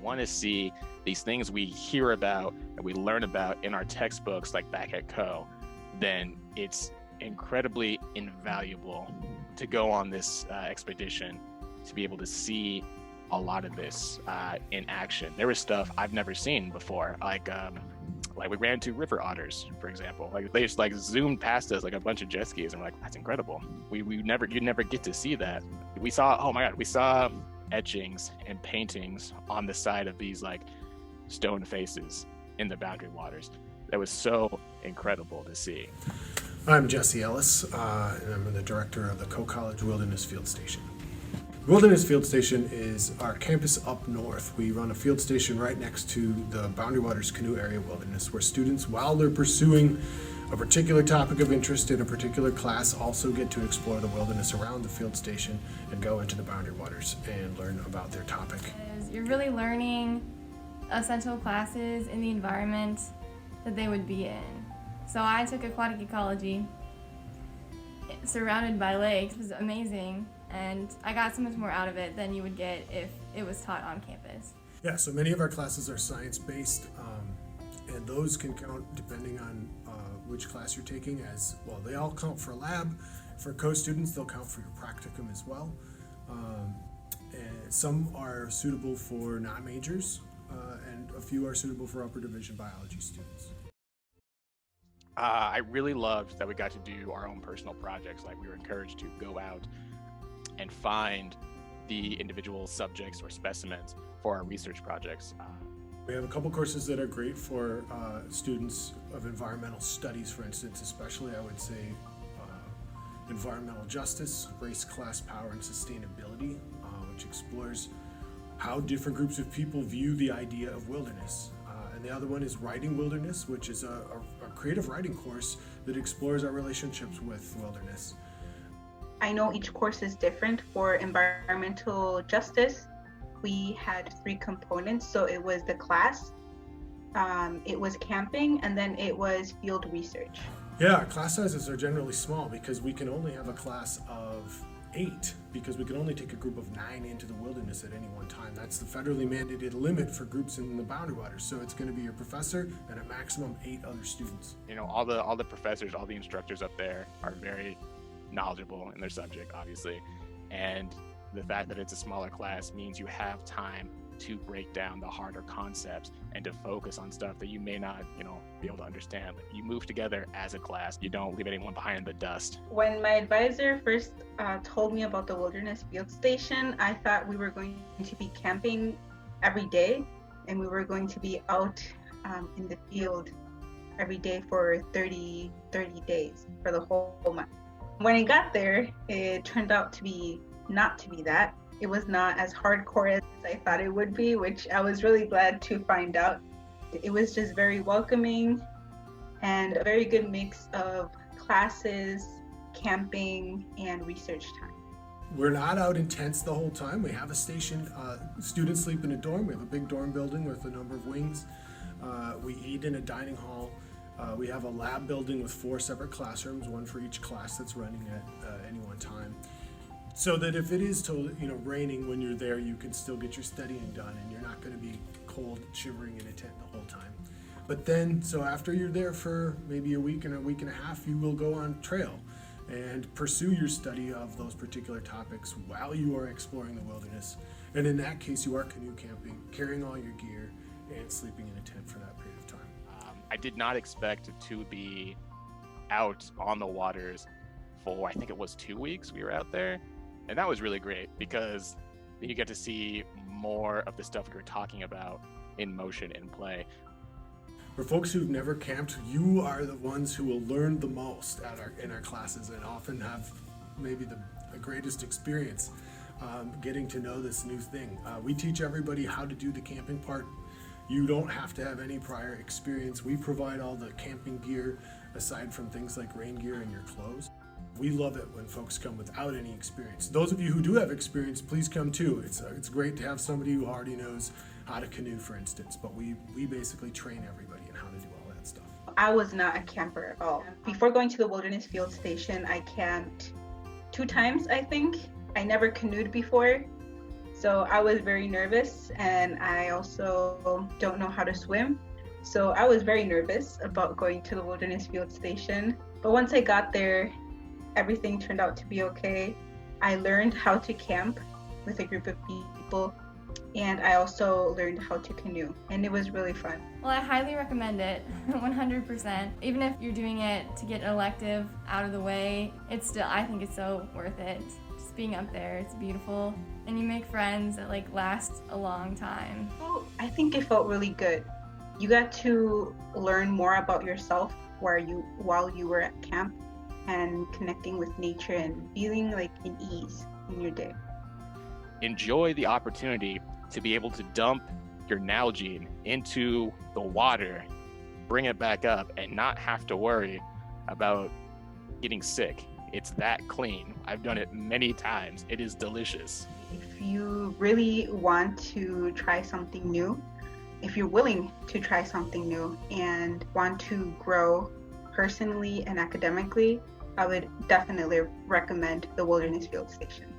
want to see these things we hear about and we learn about in our textbooks, like back at Coe, then it's incredibly invaluable to go on this expedition to be able to see a lot of this in action. There was stuff I've never seen before, like we ran into river otters, for example. Like they just like zoomed past us like a bunch of jet skis, and we're like, that's incredible. You never get to see that. We saw etchings and paintings on the side of these like stone faces in the boundary waters. That was so incredible to see. I'm Jesse Ellis, and I'm the director of the Coe College Wilderness Field Station. Wilderness Field Station is our campus up north. We run a field station right next to the Boundary Waters Canoe Area Wilderness, where students, while they're pursuing a particular topic of interest in a particular class, also get to explore the wilderness around the field station and go into the Boundary Waters and learn about their topic. You're really learning essential classes in the environment that they would be in. So I took aquatic ecology, surrounded by lakes. It was amazing. And I got so much more out of it than you would get if it was taught on campus. Yeah, so many of our classes are science-based, and those can count depending on which class you're taking as well. They all count for lab. For Coe students, they'll count for your practicum as well. And some are suitable for non-majors, and a few are suitable for upper division biology students. I really loved that we got to do our own personal projects. Like we were encouraged to go out and find the individual subjects or specimens for our research projects. We have a couple courses that are great for students of environmental studies, for instance, especially I would say environmental justice, race, class, power, and sustainability, which explores how different groups of people view the idea of wilderness. And the other one is Writing Wilderness, which is a creative writing course that explores our relationships with wilderness. I know each course is different. For environmental justice, we had 3 components. So it was the class, it was camping, and then it was field research. Yeah, our class sizes are generally small because we can only have a class of 8, because we can only take a group of 9 into the wilderness at any one time. That's the federally mandated limit for groups in the boundary waters. So it's going to be your professor and a maximum 8 other students. You know, all the professors, all the instructors up there are very knowledgeable in their subject, obviously, and the fact that it's a smaller class means you have time to break down the harder concepts and to focus on stuff that you may not, be able to understand. You move together as a class. You don't leave anyone behind in the dust. When my advisor first told me about the Wilderness Field Station, I thought we were going to be camping every day, and we were going to be out in the field every day for 30 days for the whole month. When I got there, it turned out to be not to be that. It was not as hardcore as I thought it would be, which I was really glad to find out. It was just very welcoming and a very good mix of classes, camping, and research time. We're not out in tents the whole time. We have a station. Students sleep in a dorm. We have a big dorm building with a number of wings. We eat in a dining hall. We have a lab building with 4 separate classrooms, one for each class that's running at any one time. So that if it is raining when you're there, you can still get your studying done and you're not going to be cold, shivering in a tent the whole time. But then, so after you're there for maybe a week and a half, you will go on trail and pursue your study of those particular topics while you are exploring the wilderness. And in that case, you are canoe camping, carrying all your gear, and sleeping in a tent for that period of time. I did not expect to be out on the waters for, I think it was 2 weeks we were out there. And that was really great because you get to see more of the stuff we were talking about in motion, in play. For folks who've never camped, you are the ones who will learn the most in our classes and often have maybe the greatest experience getting to know this new thing. We teach everybody how to do the camping part. You don't have to have any prior experience. We provide all the camping gear aside from things like rain gear and your clothes. We love it when folks come without any experience. Those of you who do have experience, please come too. It's great to have somebody who already knows how to canoe, for instance, but we basically train everybody in how to do all that stuff. I was not a camper at all. Before going to the Wilderness Field Station, I camped 2 times, I think. I never canoed before, So I was very nervous, and I also don't know how to swim. So I was very nervous about going to the Wilderness Field Station. But once I got there, everything turned out to be okay. I learned how to camp with a group of people, and I also learned how to canoe, and it was really fun. Well, I highly recommend it, 100%. Even if you're doing it to get an elective out of the way, I think it's so worth it. Just being up there, it's beautiful, and you make friends that last a long time. Well, I think it felt really good. You got to learn more about yourself while you were at camp, and connecting with nature and feeling in ease in your day. Enjoy the opportunity to be able to dump your Nalgene into the water, bring it back up, and not have to worry about getting sick. It's that clean. I've done it many times. It is delicious. If you really want to try something new, if you're willing to try something new and want to grow personally and academically, I would definitely recommend the Wilderness Field Station.